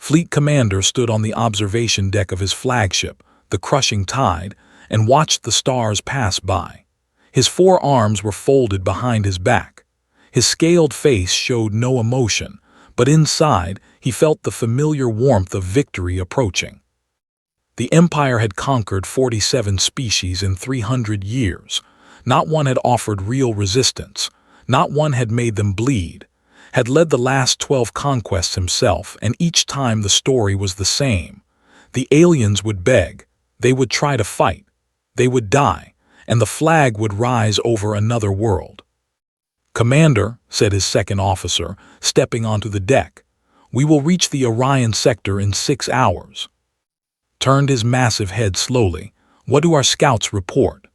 Fleet Commander stood on the observation deck of his flagship, the Crushing Tide, and watched the stars pass by. His 4 arms were folded behind his back. His scaled face showed no emotion, but inside he felt the familiar warmth of victory approaching. The Empire had conquered 47 species in 300 years. Not one had offered real resistance. Not one had made them bleed. Had led the last 12 conquests himself, and each time the story was the same. The aliens would beg. They would try to fight. They would die, and the flag would rise over another world. "Commander," said his second officer, stepping onto the deck, "we will reach the Orion sector in 6 hours." Turned his massive head slowly. "What do our scouts report?"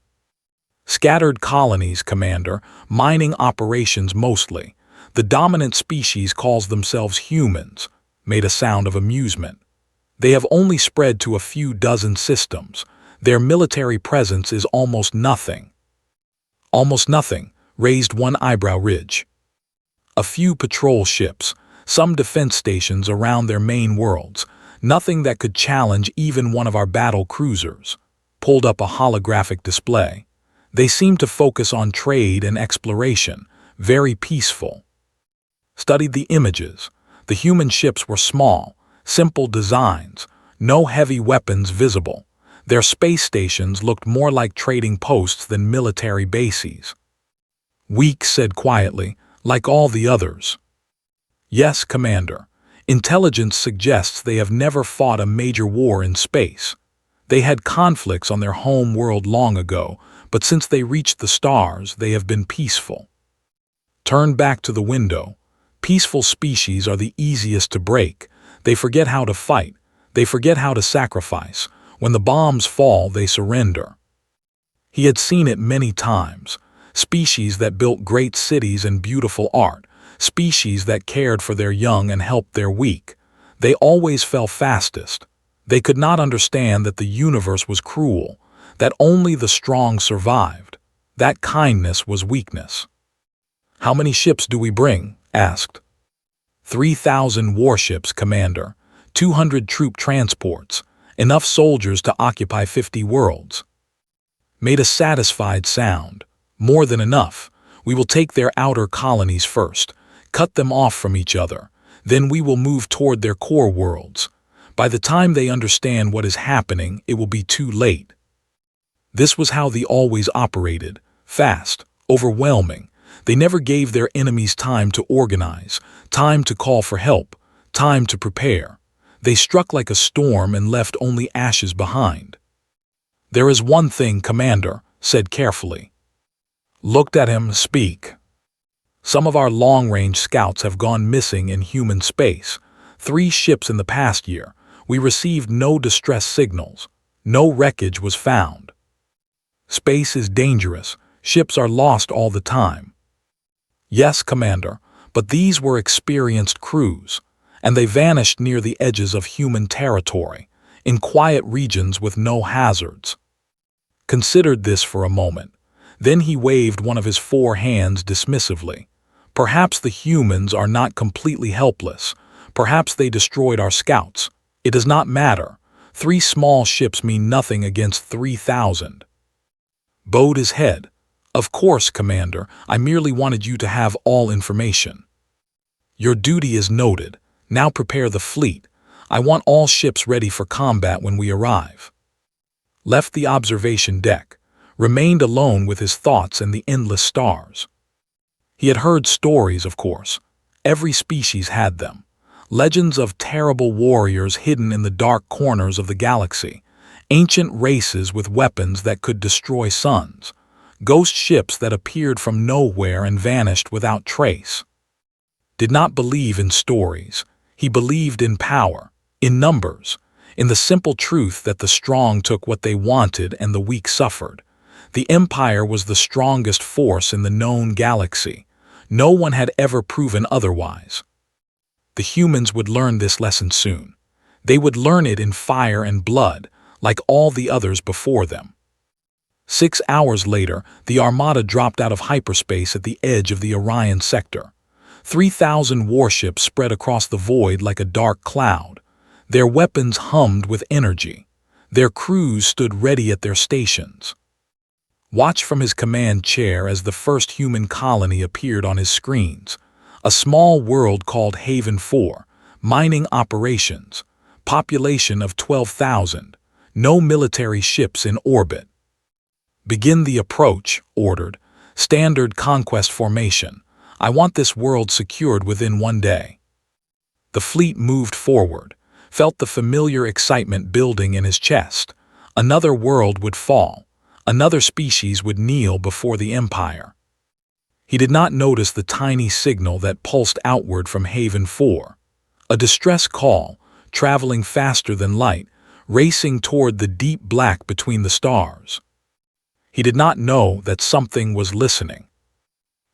"Scattered colonies, Commander, mining operations mostly. The dominant species calls themselves humans," made a sound of amusement. "They have only spread to a few dozen systems. Their military presence is almost nothing." "Almost nothing," raised one eyebrow ridge. "A few patrol ships, some defense stations around their main worlds, nothing that could challenge even one of our battle cruisers." Pulled up a holographic display. "They seem to focus on trade and exploration, very peaceful." Studied the images. The human ships were small, simple designs, no heavy weapons visible. Their space stations looked more like trading posts than military bases. Weak said quietly, "Like all the others." "Yes, Commander. Intelligence suggests they have never fought a major war in space. They had conflicts on their home world long ago, but since they reached the stars, they have been peaceful." Turned back to the window. "Peaceful species are the easiest to break. They forget how to fight. They forget how to sacrifice. When the bombs fall, they surrender." He had seen it many times. Species that built great cities and beautiful art. Species that cared for their young and helped their weak. They always fell fastest. They could not understand that the universe was cruel, that only the strong survived. That kindness was weakness. "How many ships do we bring?" asked. 3,000 warships, Commander. 200 troop transports. Enough soldiers to occupy 50 worlds." Made a satisfied sound. "More than enough. We will take their outer colonies first, cut them off from each other. Then we will move toward their core worlds. By the time they understand what is happening, it will be too late." This was how they always operated. Fast, overwhelming. They never gave their enemies time to organize, time to call for help, time to prepare. They struck like a storm and left only ashes behind. "There is one thing, Commander," said carefully. Looked at him, "Speak." "Some of our long-range scouts have gone missing in human space. 3 ships in the past year. We received no distress signals. No wreckage was found." "Space is dangerous. Ships are lost all the time." "Yes, Commander, but these were experienced crews, and they vanished near the edges of human territory, in quiet regions with no hazards." Considered this for a moment. Then he waved one of his 4 hands dismissively. "Perhaps the humans are not completely helpless. Perhaps they destroyed our scouts. It does not matter. 3 small ships mean nothing against 3,000. Bowed his head. "Of course, Commander, I merely wanted you to have all information." "Your duty is noted. Now prepare the fleet. I want all ships ready for combat when we arrive." Left the observation deck. Remained alone with his thoughts and the endless stars. He had heard stories, of course. Every species had them. Legends of terrible warriors hidden in the dark corners of the galaxy. Ancient races with weapons that could destroy suns. Ghost ships that appeared from nowhere and vanished without trace. Did not believe in stories. He believed in power, in numbers, in the simple truth that the strong took what they wanted and the weak suffered. The Empire was the strongest force in the known galaxy. No one had ever proven otherwise. The humans would learn this lesson soon. They would learn it in fire and blood, like all the others before them. 6 hours later, the Armada dropped out of hyperspace at the edge of the Orion sector. 3,000 warships spread across the void like a dark cloud. Their weapons hummed with energy. Their crews stood ready at their stations. Watch from his command chair as the first human colony appeared on his screens. A small world called Haven 4, mining operations, population of 12,000, no military ships in orbit. Begin the approach, ordered. Standard conquest formation. I want this world secured within 1 day. The fleet moved forward, felt the familiar excitement building in his chest. Another world would fall. Another species would kneel before the Empire. He did not notice the tiny signal that pulsed outward from Haven 4. A distress call, traveling faster than light, racing toward the deep black between the stars. He did not know that something was listening.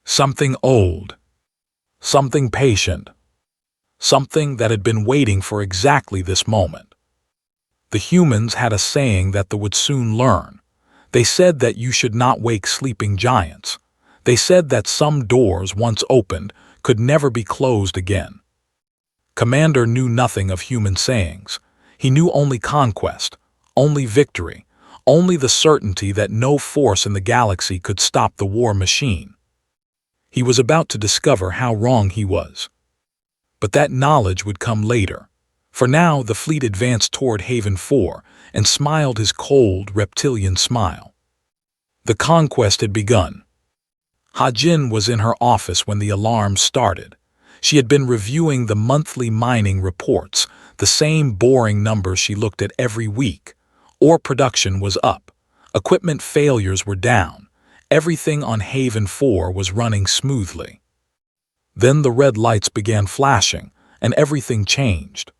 Something old. Something patient. Something that had been waiting for exactly this moment. The humans had a saying that they would soon learn. They said that you should not wake sleeping giants. They said that some doors, once opened, could never be closed again. Commander knew nothing of human sayings. He knew only conquest, only victory, only the certainty that no force in the galaxy could stop the war machine. He was about to discover how wrong he was. But that knowledge would come later. For now, the fleet advanced toward Haven 4 and smiled his cold, reptilian smile. The conquest had begun. Ha-Jin was in her office when the alarm started. She had been reviewing the monthly mining reports, the same boring numbers she looked at every week. Ore production was up. Equipment failures were down. Everything on Haven 4 was running smoothly. Then the red lights began flashing, and everything changed.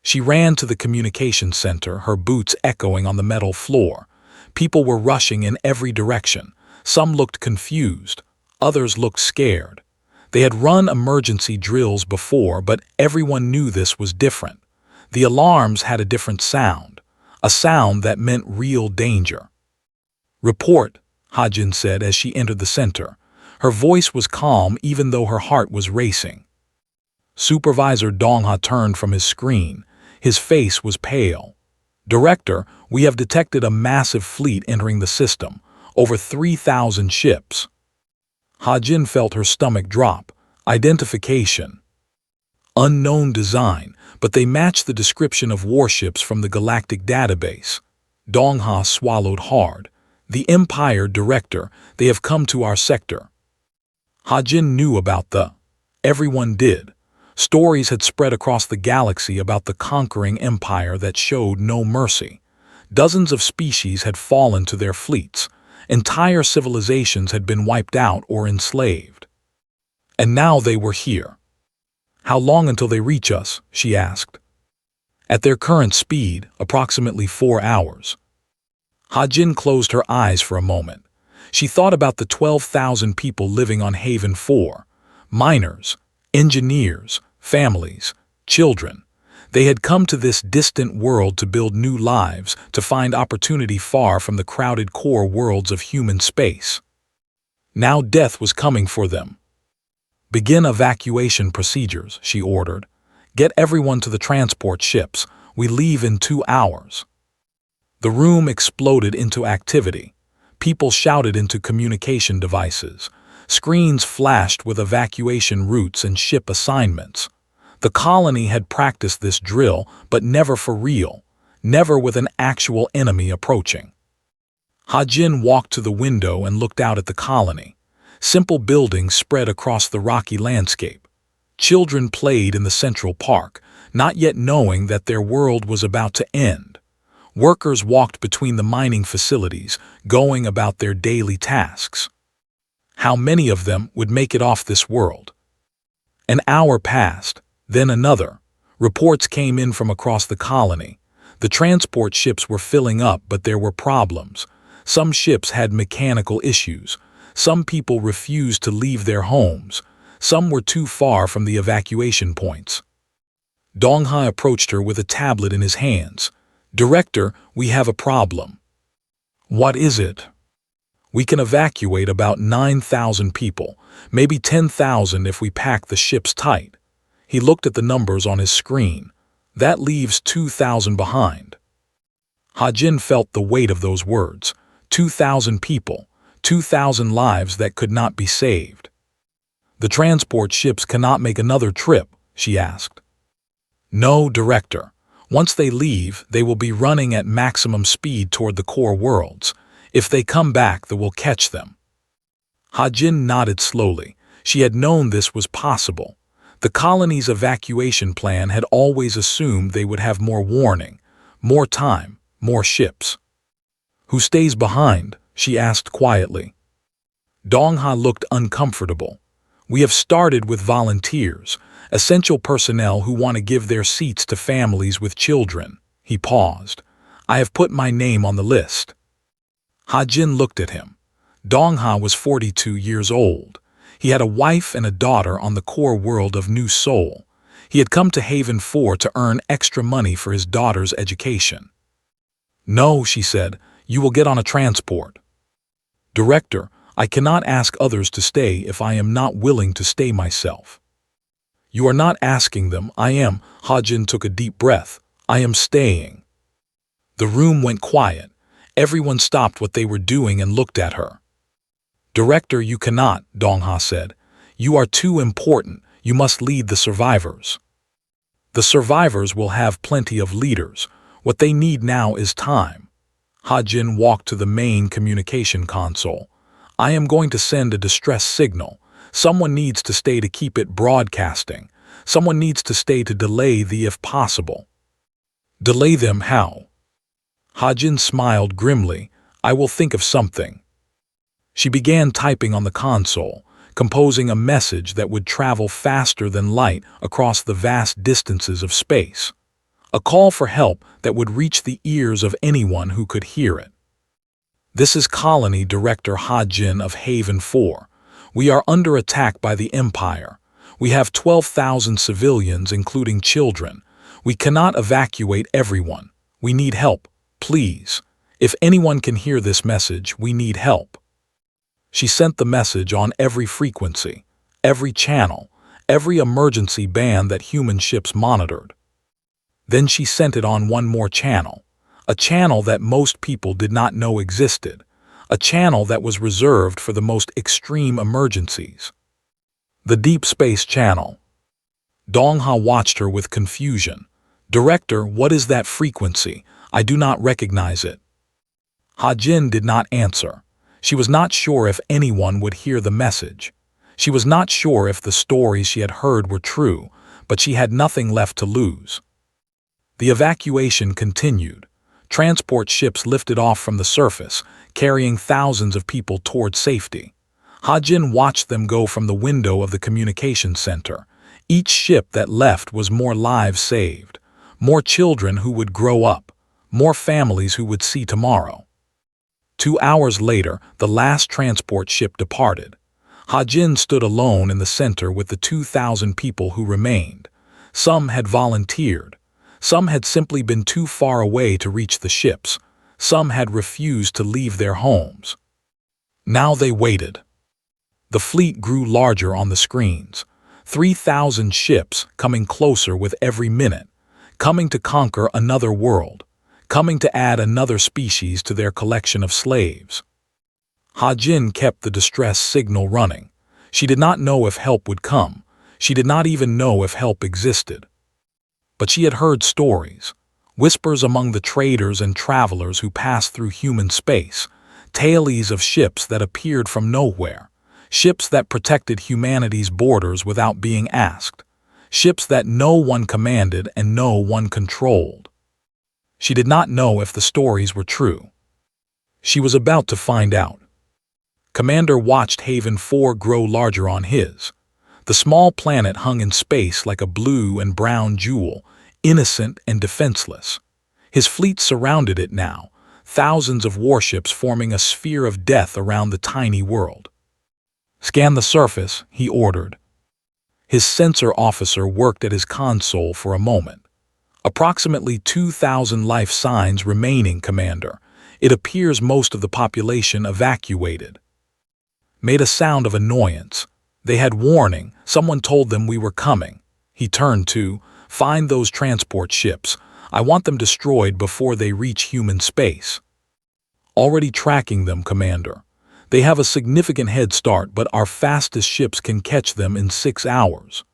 She ran to the communication center, her boots echoing on the metal floor. People were rushing in every direction. Some looked confused. Others looked scared. They had run emergency drills before, but everyone knew this was different. The alarms had a different sound, a sound that meant real danger. "Report," Ha-Jin said as she entered the center. Her voice was calm even though her heart was racing. Supervisor Dongha turned from his screen. His face was pale. "Director, we have detected a massive fleet entering the system, over 3,000 ships." Ha-Jin felt her stomach drop. Identification. Unknown design, but they matched the description of warships from the Galactic database. Dongha swallowed hard. "The Empire, Director, they have come to our sector." Ha-Jin knew about the. Everyone did. Stories had spread across the galaxy about the conquering empire that showed no mercy. Dozens of species had fallen to their fleets. Entire civilizations had been wiped out or enslaved. And now they were here. "How long until they reach us?" she asked. "At their current speed, approximately 4 hours." Ha-Jin closed her eyes for a moment. She thought about the 12,000 people living on Haven 4. Miners, engineers, families, children. They had come to this distant world to build new lives, to find opportunity far from the crowded core worlds of human space. Now death was coming for them. "Begin evacuation procedures," she ordered. "Get everyone to the transport ships. We leave in 2 hours." The room exploded into activity. People shouted into communication devices. Screens flashed with evacuation routes and ship assignments. The colony had practiced this drill, but never for real, never with an actual enemy approaching. Ha-Jin walked to the window and looked out at the colony. Simple buildings spread across the rocky landscape. Children played in the central park, not yet knowing that their world was about to end. Workers walked between the mining facilities, going about their daily tasks. How many of them would make it off this world? An hour passed, then another. Reports came in from across the colony. The transport ships were filling up, but there were problems. Some ships had mechanical issues. Some people refused to leave their homes. Some were too far from the evacuation points. Dongha approached her with a tablet in his hands. "Director, we have a problem." "What is it?" "We can evacuate about 9,000 people, maybe 10,000 if we pack the ships tight." He looked at the numbers on his screen. That leaves 2,000 behind. Hajin felt the weight of those words. 2,000 people, 2,000 lives that could not be saved. The transport ships cannot make another trip, she asked. No, Director. Once they leave, they will be running at maximum speed toward the core worlds. If they come back, they will catch them. Hajin nodded slowly. She had known this was possible. The colony's evacuation plan had always assumed they would have more warning, more time, more ships. Who stays behind? She asked quietly. Dongha looked uncomfortable. We have started with volunteers, essential personnel who want to give their seats to families with children. He paused. I have put my name on the list. Hajin looked at him. Dongha was 42 years old. He had a wife and a daughter on the core world of New Seoul. He had come to Haven 4 to earn extra money for his daughter's education. No, she said, you will get on a transport. Director, I cannot ask others to stay if I am not willing to stay myself. You are not asking them, I am. Hajin took a deep breath. I am staying. The room went quiet. Everyone stopped what they were doing and looked at her. Director, you cannot, Dongha said. You are too important. You must lead the survivors. The survivors will have plenty of leaders. What they need now is time. Hajin walked to the main communication console. I am going to send a distress signal. Someone needs to stay to keep it broadcasting. Someone needs to stay to delay the if possible. Delay them how? Hajin smiled grimly. I will think of something. She began typing on the console, composing a message that would travel faster than light across the vast distances of space. A call for help that would reach the ears of anyone who could hear it. This is Colony Director Hajin of Haven 4. We are under attack by the Empire. We have 12,000 civilians, including children. We cannot evacuate everyone. We need help, please. If anyone can hear this message, we need help. She sent the message on every frequency, every channel, every emergency band that human ships monitored. Then she sent it on one more channel, a channel that most people did not know existed, a channel that was reserved for the most extreme emergencies. The Deep Space Channel. Dongha watched her with confusion. Director, what is that frequency? I do not recognize it. Hajin did not answer. She was not sure if anyone would hear the message. She was not sure if the stories she had heard were true, but she had nothing left to lose. The evacuation continued. Transport ships lifted off from the surface, carrying thousands of people toward safety. Hajin watched them go from the window of the communication center. Each ship that left was more lives saved, more children who would grow up, more families who would see tomorrow. 2 hours later, the last transport ship departed. Hajin stood alone in the center with the 2,000 people who remained. Some had volunteered. Some had simply been too far away to reach the ships. Some had refused to leave their homes. Now they waited. The fleet grew larger on the screens. 3,000 ships coming closer with every minute, coming to conquer another world, coming to add another species to their collection of slaves. Hajin kept the distress signal running. She did not know if help would come. She did not even know if help existed. But she had heard stories, whispers among the traders and travelers who passed through human space, tales of ships that appeared from nowhere, ships that protected humanity's borders without being asked, ships that no one commanded and no one controlled. She did not know if the stories were true. She was about to find out. Commander watched Haven 4 grow larger on his. The small planet hung in space like a blue and brown jewel, innocent and defenseless. His fleet surrounded it now, thousands of warships forming a sphere of death around the tiny world. Scan the surface, he ordered. His sensor officer worked at his console for a moment. Approximately 2,000 life signs remaining, Commander. It appears most of the population evacuated. Made a sound of annoyance. They had warning. Someone told them we were coming. He turned to, Find those transport ships. I want them destroyed before they reach human space." "Already tracking them, Commander. They have a significant head start, but our fastest ships can catch them in 6 hours.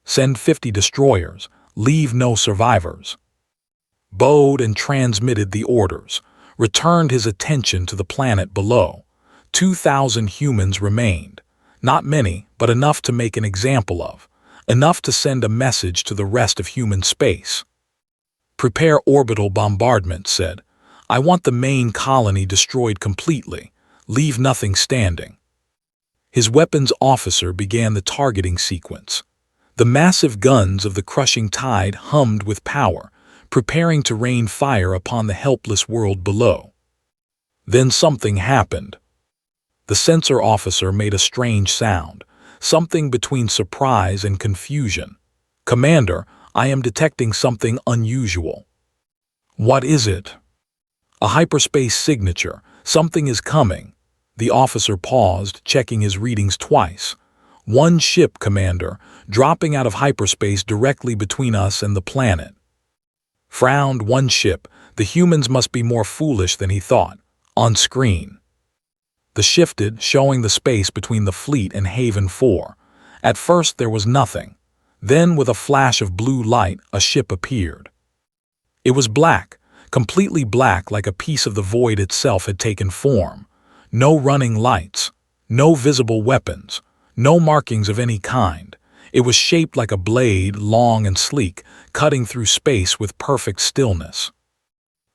Send 50 destroyers. Leave no survivors." Bowed and transmitted the orders, returned his attention to the planet below. 2,000 humans remained. Not many, but enough to make an example of. Enough to send a message to the rest of human space. "Prepare orbital bombardment," said. "I want the main colony destroyed completely. Leave nothing standing." His weapons officer began the targeting sequence. The massive guns of the crushing tide hummed with power, preparing to rain fire upon the helpless world below. Then something happened. The sensor officer made a strange sound, something between surprise and confusion. "Commander, I am detecting something unusual." "What is it?" "A hyperspace signature. Something is coming." The officer paused, checking his readings twice. "One ship, Commander, dropping out of hyperspace directly between us and the planet." Frowned. One ship. The humans must be more foolish than he thought. On screen. The shifted, showing the space between the fleet and Haven 4. At first there was nothing. Then, with a flash of blue light, a ship appeared. It was black, completely black, like a piece of the void itself had taken form. No running lights, no visible weapons, no markings of any kind. It was shaped like a blade, long and sleek, cutting through space with perfect stillness.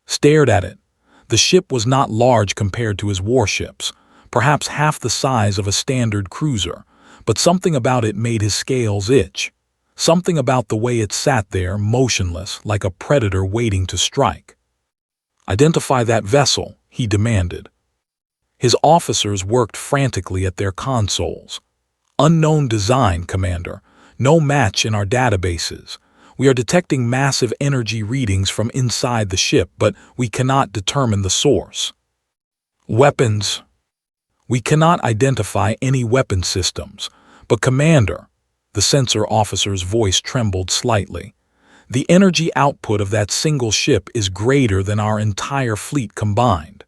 Stared at it. The ship was not large compared to his warships, perhaps half the size of a standard cruiser, but something about it made his scales itch. Something about the way it sat there, motionless, like a predator waiting to strike. "Identify that vessel," he demanded. His officers worked frantically at their consoles. "Unknown design, Commander. No match in our databases. We are detecting massive energy readings from inside the ship, but we cannot determine the source." "Weapons." "We cannot identify any weapon systems. But Commander," the sensor officer's voice trembled slightly, "the energy output of that single ship is greater than our entire fleet combined."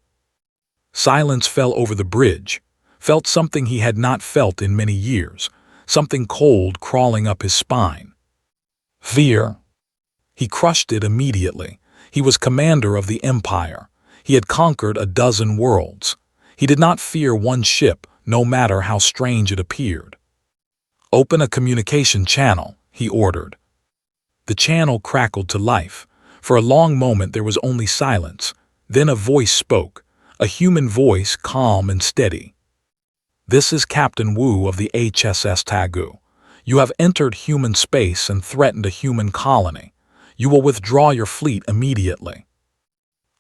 Silence fell over the bridge, felt something he had not felt in many years, something cold crawling up his spine. Fear. He crushed it immediately. He was commander of the Empire. He had conquered a dozen worlds. He did not fear one ship, no matter how strange it appeared. "Open a communication channel," he ordered. The channel crackled to life. For a long moment there was only silence. Then a voice spoke, a human voice, calm and steady. "This is Captain Wu of the HSS Tagu. You have entered human space and threatened a human colony. You will withdraw your fleet immediately."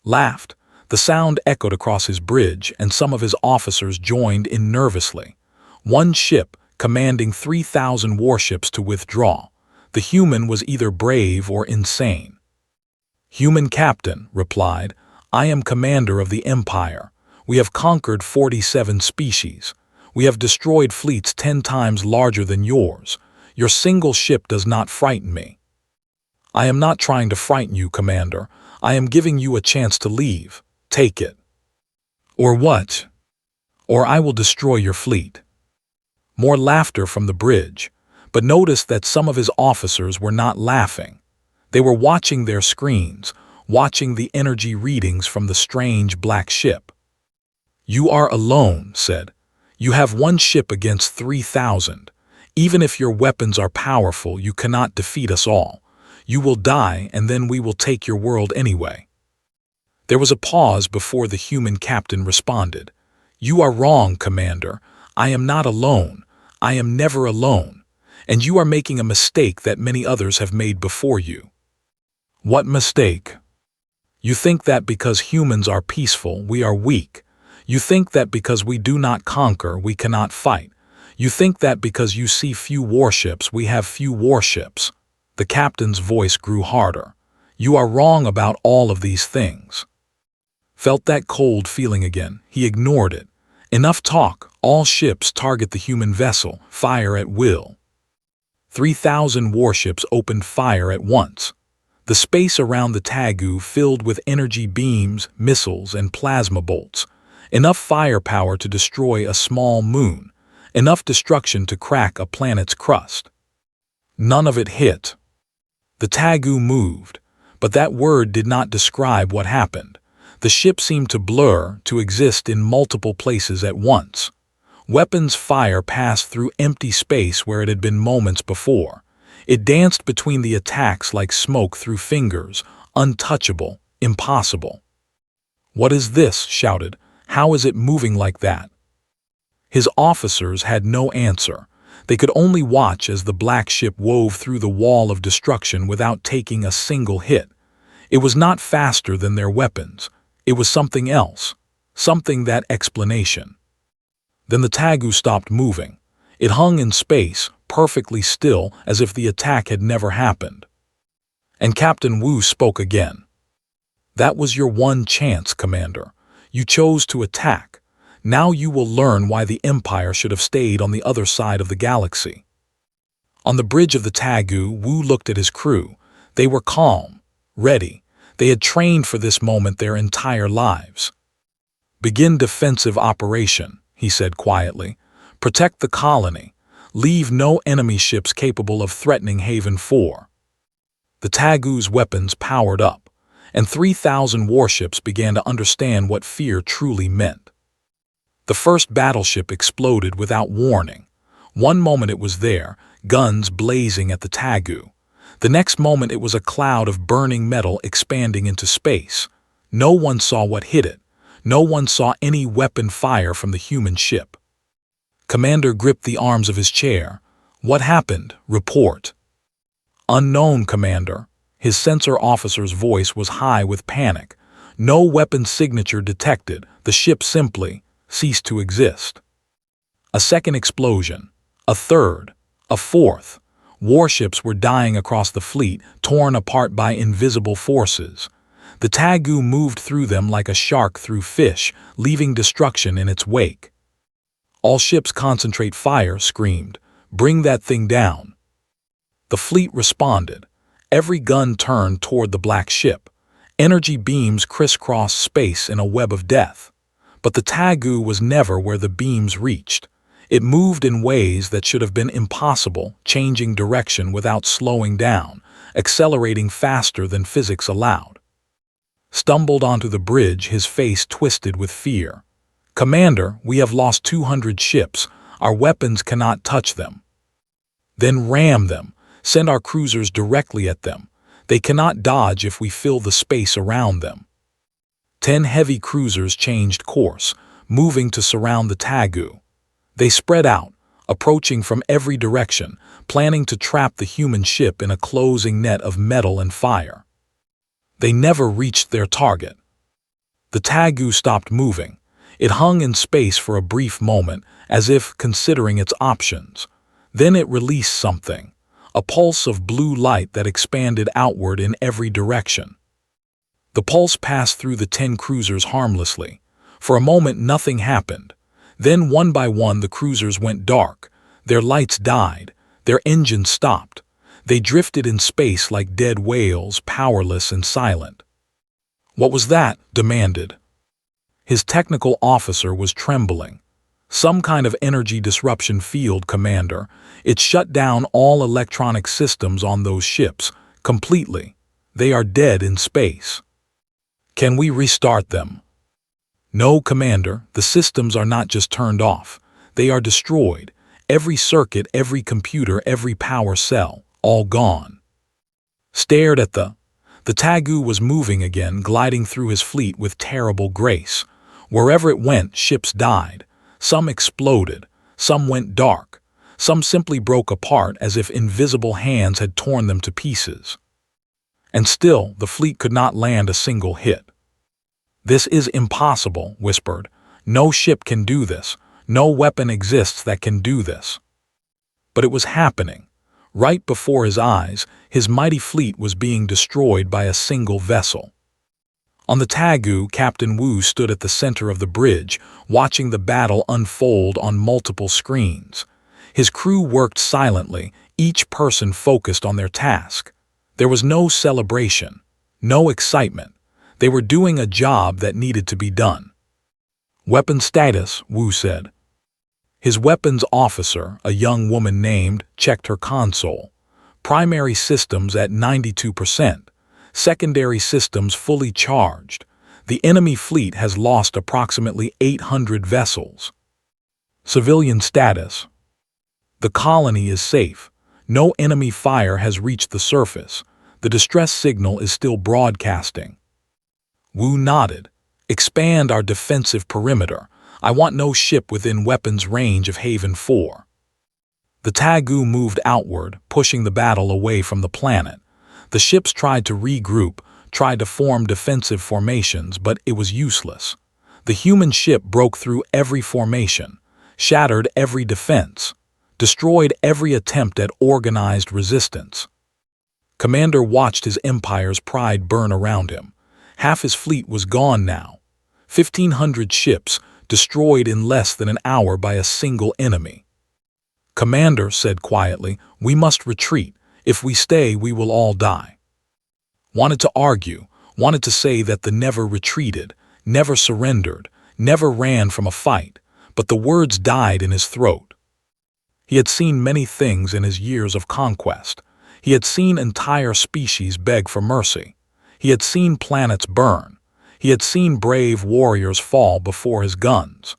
Laughed. The sound echoed across his bridge, and some of his officers joined in nervously. One ship, commanding 3,000 warships to withdraw. The human was either brave or insane. "Human captain," replied, "I am commander of the Empire. We have conquered 47 species. We have destroyed fleets 10 times larger than yours. Your single ship does not frighten me." "I am not trying to frighten you, Commander. I am giving you a chance to leave. Take it." "Or what?" "Or I will destroy your fleet." More laughter from the bridge, but noticed that some of his officers were not laughing. They were watching their screens, watching the energy readings from the strange black ship. "You are alone," said. "You have one ship against 3,000. Even if your weapons are powerful, you cannot defeat us all. You will die, and then we will take your world anyway." There was a pause before the human captain responded. "You are wrong, Commander. I am not alone. I am never alone. And you are making a mistake that many others have made before you." "What mistake?" "You think that because humans are peaceful, we are weak. You think that because we do not conquer, we cannot fight. You think that because you see few warships, we have few warships." The captain's voice grew harder. "You are wrong about all of these things." Felt that cold feeling again. He ignored it. "Enough talk. All ships target the human vessel. Fire at will." 3,000 warships opened fire at once. The space around the Tagu filled with energy beams, missiles, and plasma bolts. Enough firepower to destroy a small moon, enough destruction to crack a planet's crust. None of it hit. The Tagu moved, but that word did not describe what happened. The ship seemed to blur, to exist in multiple places at once. Weapons fire passed through empty space where it had been moments before. It danced between the attacks like smoke through fingers, untouchable, impossible. "What is this?" shouted. "How is it moving like that?" His officers had no answer. They could only watch as the black ship wove through the wall of destruction without taking a single hit. It was not faster than their weapons. It was something else, something that explanation. Then the Tagu stopped moving. It hung in space, perfectly still, as if the attack had never happened. And Captain Wu spoke again. "That was your one chance, Commander. You chose to attack. Now you will learn why the Empire should have stayed on the other side of the galaxy." On the bridge of the Tagu, Wu looked at his crew. They were calm, ready. They had trained for this moment their entire lives. "Begin defensive operation," he said quietly. "Protect the colony. Leave no enemy ships capable of threatening Haven 4. The Tagu's weapons powered up, and 3,000 warships began to understand what fear truly meant. The first battleship exploded without warning. One moment it was there, guns blazing at the Tagu. The next moment it was a cloud of burning metal expanding into space. No one saw what hit it. No one saw any weapon fire from the human ship. Commander gripped the arms of his chair. "What happened? Report." "Unknown, Commander." His sensor officer's voice was high with panic. "No weapon signature detected. The ship simply ceased to exist." A second explosion. A third. A fourth. Warships were dying across the fleet, torn apart by invisible forces. The Tagu moved through them like a shark through fish, leaving destruction in its wake. "All ships concentrate fire," screamed. "Bring that thing down." The fleet responded. Every gun turned toward the black ship. Energy beams crisscrossed space in a web of death. But the Tagu was never where the beams reached. It moved in ways that should have been impossible, changing direction without slowing down, accelerating faster than physics allowed. Stumbled onto the bridge, his face twisted with fear. "Commander, we have lost 200 ships. Our weapons cannot touch them." "Then ram them. Send our cruisers directly at them. They cannot dodge if we fill the space around them." 10 heavy cruisers changed course, moving to surround the Tagu. They spread out, approaching from every direction, planning to trap the human ship in a closing net of metal and fire. They never reached their target. The Tagu stopped moving. It hung in space for a brief moment, as if considering its options. Then it released something, a pulse of blue light that expanded outward in every direction. The pulse passed through the 10 cruisers harmlessly. For a moment nothing happened. Then one by one the cruisers went dark. Their lights died. Their engines stopped. They drifted in space like dead whales, powerless and silent. "What was that?" demanded. His technical officer was trembling. "Some kind of energy disruption field, Commander. It shut down all electronic systems on those ships, completely. They are dead in space." "Can we restart them?" "No, Commander, the systems are not just turned off. They are destroyed. Every circuit, every computer, every power cell, all gone." Stared at the Tagu was moving again, gliding through his fleet with terrible grace. Wherever it went, ships died. Some exploded. Some went dark. Some simply broke apart as if invisible hands had torn them to pieces. And still, the fleet could not land a single hit. "This is impossible," whispered. "No ship can do this. No weapon exists that can do this." But it was happening. Right before his eyes, his mighty fleet was being destroyed by a single vessel. On the Tagu, Captain Wu stood at the center of the bridge, watching the battle unfold on multiple screens. His crew worked silently, each person focused on their task. There was no celebration, no excitement. They were doing a job that needed to be done. "Weapon status," Wu said. His weapons officer, a young woman named, checked her console. Primary systems at 92%. Secondary systems fully charged. The enemy fleet has lost approximately 800 vessels. Civilian status. The colony is safe. No enemy fire has reached the surface. The distress signal is still broadcasting. Wu nodded. "Expand our defensive perimeter. I want no ship within weapons range of Haven 4. The Tagu moved outward, pushing the battle away from the planet. The ships tried to regroup, tried to form defensive formations, but it was useless. The human ship broke through every formation, shattered every defense, destroyed every attempt at organized resistance. Commander watched his empire's pride burn around him. Half his fleet was gone now. 1,500 ships, destroyed in less than an hour by a single enemy. Commander said quietly, "We must retreat. If we stay, we will all die." Wanted to argue, wanted to say that the never retreated, never surrendered, never ran from a fight, but the words died in his throat. He had seen many things in his years of conquest. He had seen entire species beg for mercy. He had seen planets burn. He had seen brave warriors fall before his guns.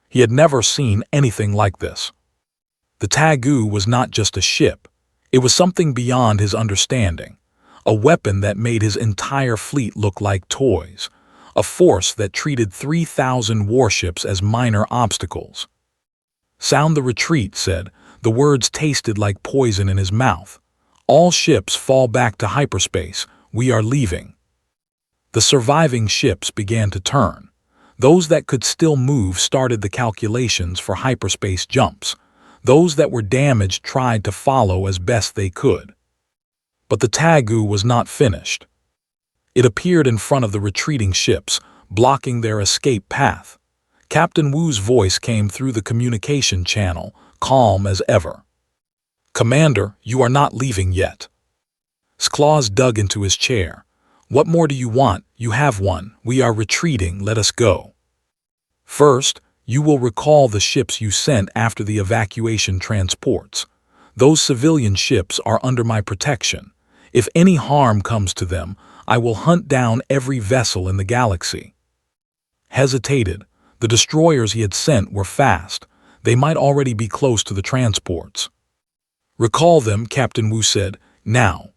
He had never seen anything like this. The Tagu was not just a ship. It was something beyond his understanding. A weapon that made his entire fleet look like toys. A force that treated 3,000 warships as minor obstacles. "Sound the retreat," said. The words tasted like poison in his mouth. "All ships fall back to hyperspace. We are leaving." The surviving ships began to turn. Those that could still move started the calculations for hyperspace jumps. Those that were damaged tried to follow as best they could. But the Tagu was not finished. It appeared in front of the retreating ships, blocking their escape path. Captain Wu's voice came through the communication channel, calm as ever. "Commander, you are not leaving yet." Skloz dug into his chair. "What more do you want? You have one. We are retreating. Let us go. First, you will recall the ships you sent after the evacuation transports. Those civilian ships are under my protection. If any harm comes to them, I will hunt down every vessel in the galaxy." Hesitated. The destroyers he had sent were fast. They might already be close to the transports. "Recall them," Captain Wu said. "Now."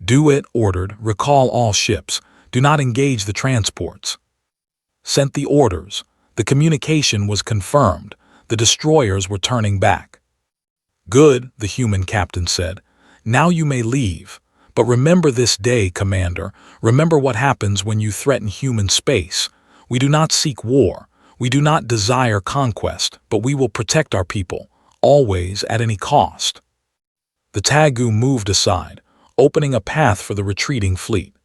"Do it," ordered. "Recall all ships. Do not engage the transports." Sent the orders. The communication was confirmed. The destroyers were turning back. "Good," the human captain said. "Now you may leave. But remember this day, Commander. Remember what happens when you threaten human space. We do not seek war. We do not desire conquest, but we will protect our people, always at any cost." The Tagu moved aside, opening a path for the retreating fleet.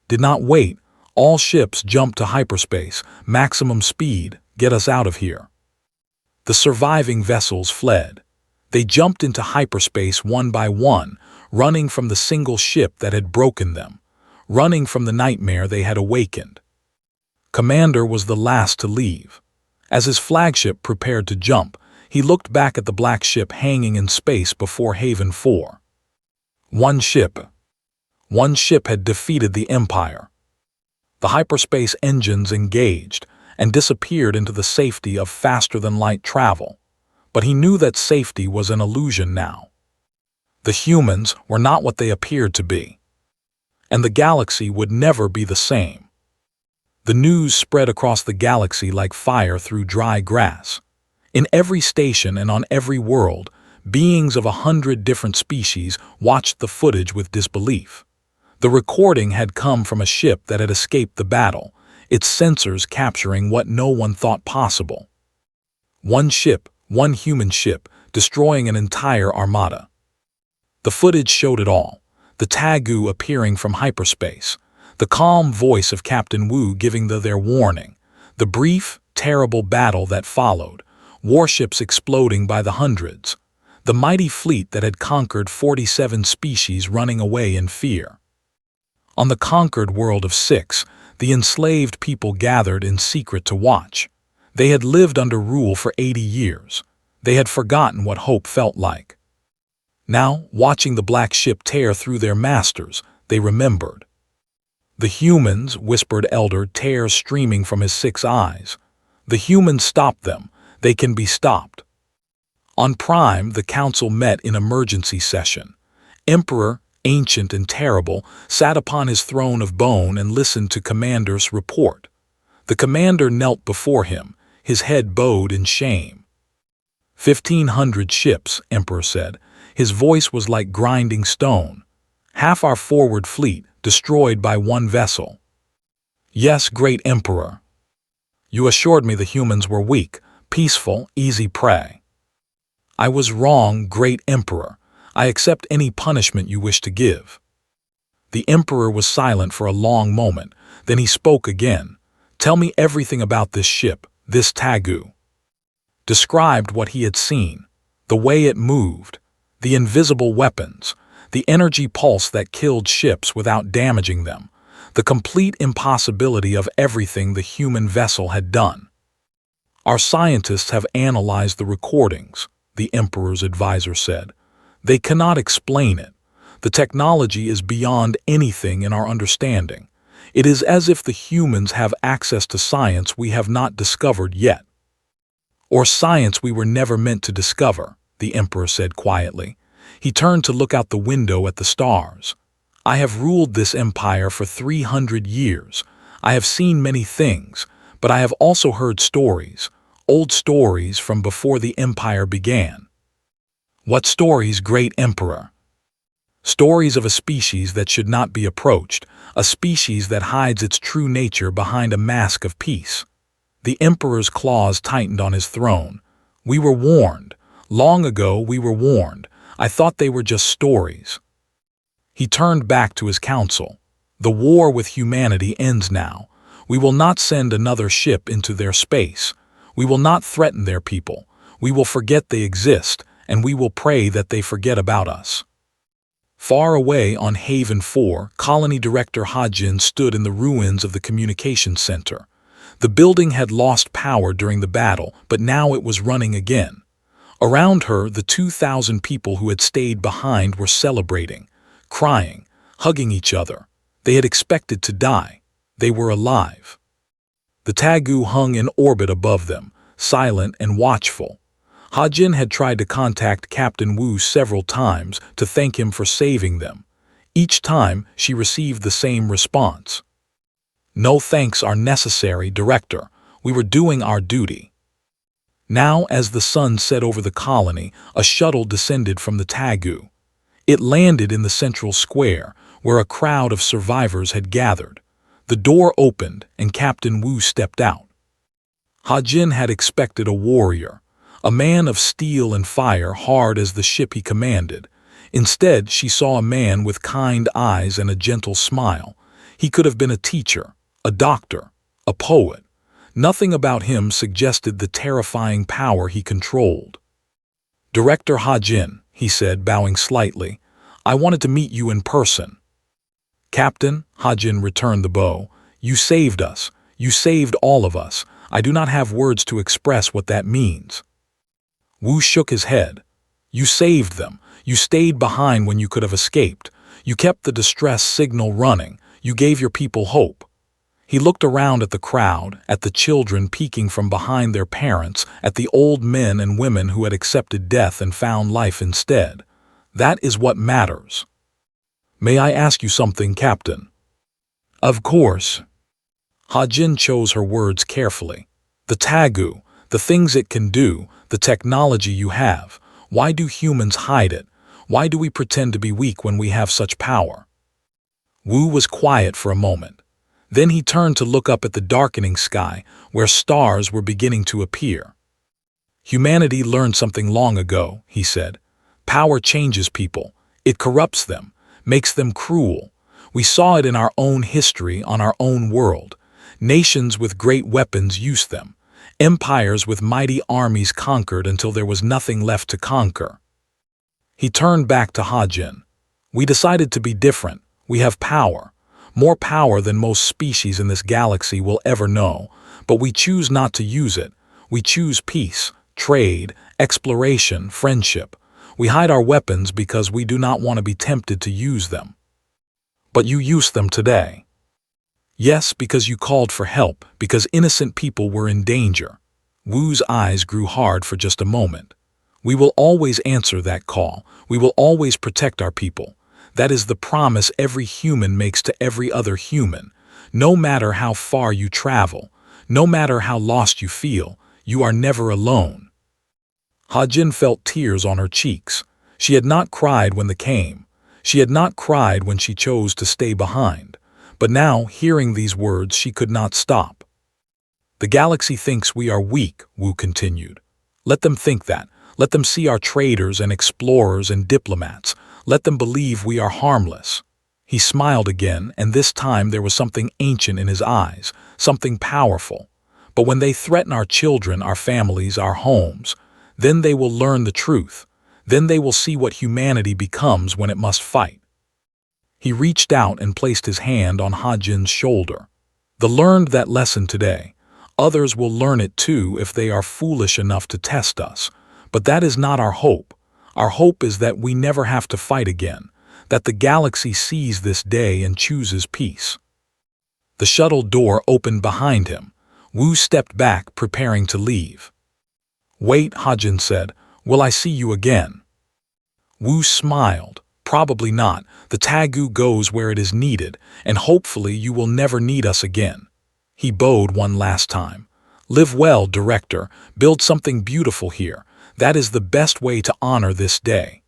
Did not wait. All ships jumped to hyperspace, maximum speed, get us out of here. The surviving vessels fled. They jumped into hyperspace one by one, running from the single ship that had broken them, running from the nightmare they had awakened. Commander was the last to leave. As his flagship prepared to jump, he looked back at the black ship hanging in space before Haven 4. One ship had defeated the Empire. The hyperspace engines engaged and disappeared into the safety of faster-than-light travel. But he knew that safety was an illusion now. The humans were not what they appeared to be. And the galaxy would never be the same. The news spread across the galaxy like fire through dry grass. In every station and on every world, beings of 100 different species watched the footage with disbelief. The recording had come from a ship that had escaped the battle, its sensors capturing what no one thought possible. One ship, one human ship, destroying an entire armada. The footage showed it all. The Tagu appearing from hyperspace. The calm voice of Captain Wu giving their warning. The brief, terrible battle that followed. Warships exploding by the hundreds. the mighty fleet that had conquered 47 species running away in fear. On the conquered world of 6, the enslaved people gathered in secret to watch. They had lived under rule for 80 years. They had forgotten what hope felt like. Now, watching the black ship tear through their masters, they remembered. "The humans," whispered Elder tears streaming from his 6 eyes. "The humans stopped them. They can be stopped." On Prime, the council met in emergency session. Emperor, ancient and terrible, sat upon his throne of bone and listened to Commander's report. The commander knelt before him, his head bowed in shame. 1,500 ships, Emperor said. His voice was like grinding stone. "Half our forward fleet, destroyed by one vessel." "Yes, great Emperor. You assured me the humans were weak, peaceful, easy prey." "I was wrong, great Emperor. I accept any punishment you wish to give." The Emperor was silent for a long moment. Then he spoke again. "Tell me everything about this ship, this Tagu." Described what he had seen, the way it moved, the invisible weapons, the energy pulse that killed ships without damaging them, the complete impossibility of everything the human vessel had done. "Our scientists have analyzed the recordings," the Emperor's advisor said. "They cannot explain it. The technology is beyond anything in our understanding. It is as if the humans have access to science we have not discovered yet." "Or science we were never meant to discover," the Emperor said quietly. He turned to look out the window at the stars. "I have ruled this empire for 300 years. I have seen many things, but I have also heard stories, old stories from before the empire began." "What stories, great Emperor?" "Stories of a species that should not be approached, a species that hides its true nature behind a mask of peace." The Emperor's claws tightened on his throne. "We were warned. Long ago we were warned. I thought they were just stories." He turned back to his council. "The war with humanity ends now. We will not send another ship into their space. We will not threaten their people. We will forget they exist, and we will pray that they forget about us." Far away on Haven 4, Colony Director Hajin stood in the ruins of the communications center. The building had lost power during the battle, but now it was running again. Around her, the 2,000 people who had stayed behind were celebrating, crying, hugging each other. They had expected to die. They were alive. The Tagu hung in orbit above them, silent and watchful. Hajin had tried to contact Captain Wu several times to thank him for saving them. Each time, she received the same response. "No thanks are necessary, Director. We were doing our duty." Now, as the sun set over the colony, a shuttle descended from the Tagu. It landed in the central square, where a crowd of survivors had gathered. The door opened, and Captain Wu stepped out. Hajin had expected a warrior, a man of steel and fire hard as the ship he commanded. Instead, she saw a man with kind eyes and a gentle smile. He could have been a teacher, a doctor, a poet. Nothing about him suggested the terrifying power he controlled. "Director Hajin," he said, bowing slightly, "I wanted to meet you in person." "Captain," Hajin returned the bow, "you saved us. You saved all of us. I do not have words to express what that means." Wu shook his head. "You saved them. You stayed behind when you could have escaped. You kept the distress signal running. You gave your people hope." He looked around at the crowd, at the children peeking from behind their parents, at the old men and women who had accepted death and found life instead. "That is what matters." "May I ask you something, Captain?" "Of course." Hajin chose her words carefully. "The Tagu, the things it can do, the technology you have, why do humans hide it? Why do we pretend to be weak when we have such power?" Wu was quiet for a moment. Then he turned to look up at the darkening sky, where stars were beginning to appear. "Humanity learned something long ago," he said. "Power changes people. It corrupts them, makes them cruel. We saw it in our own history, on our own world. Nations with great weapons used them. Empires with mighty armies conquered until there was nothing left to conquer." He turned back to Hajin. We decided to be different. We have power. More power than most species in this galaxy will ever know. But we choose not to use it. We choose peace, trade, exploration, friendship. We hide our weapons because we do not want to be tempted to use them. But you use them today. Yes, because you called for help, because innocent people were in danger. Wu's eyes grew hard for just a moment. We will always answer that call. We will always protect our people. That is the promise every human makes to every other human. No matter how far you travel, no matter how lost you feel, you are never alone. Hajin felt tears on her cheeks. She had not cried when they came. She had not cried when she chose to stay behind. But now, hearing these words, she could not stop. The galaxy thinks we are weak, Wu continued. Let them think that. Let them see our traders and explorers and diplomats. Let them believe we are harmless. He smiled again, and this time there was something ancient in his eyes, something powerful. But when they threaten our children, our families, our homes, then they will learn the truth. Then they will see what humanity becomes when it must fight. He reached out and placed his hand on Hajin's shoulder. They learned that lesson today. Others will learn it too if they are foolish enough to test us. But that is not our hope. Our hope is that we never have to fight again, that the galaxy sees this day and chooses peace. The shuttle door opened behind him. Wu stepped back, preparing to leave. Wait, Hajin said. Will I see you again? Wu smiled. Probably not. The Tagu goes where it is needed, and hopefully you will never need us again. He bowed one last time. Live well, Director. Build something beautiful here. That is the best way to honor this day.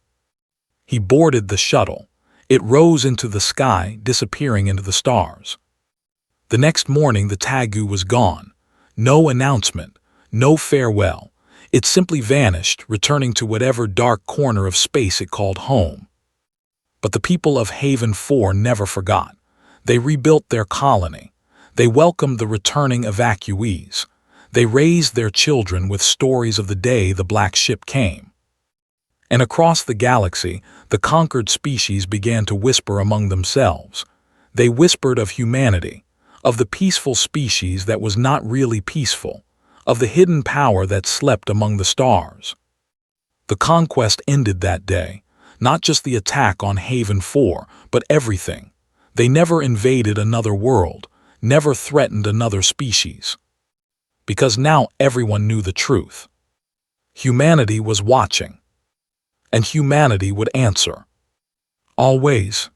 He boarded the shuttle. It rose into the sky, disappearing into the stars. The next morning the Tagu was gone. No announcement, no farewell. It simply vanished, returning to whatever dark corner of space it called home. But the people of Haven 4 never forgot. They rebuilt their colony. They welcomed the returning evacuees. They raised their children with stories of the day the black ship came. And across the galaxy, the conquered species began to whisper among themselves. They whispered of humanity, of the peaceful species that was not really peaceful, of the hidden power that slept among the stars. The conquest ended that day. Not just the attack on Haven 4, but everything. They never invaded another world, never threatened another species. Because now everyone knew the truth. Humanity was watching. And humanity would answer. Always.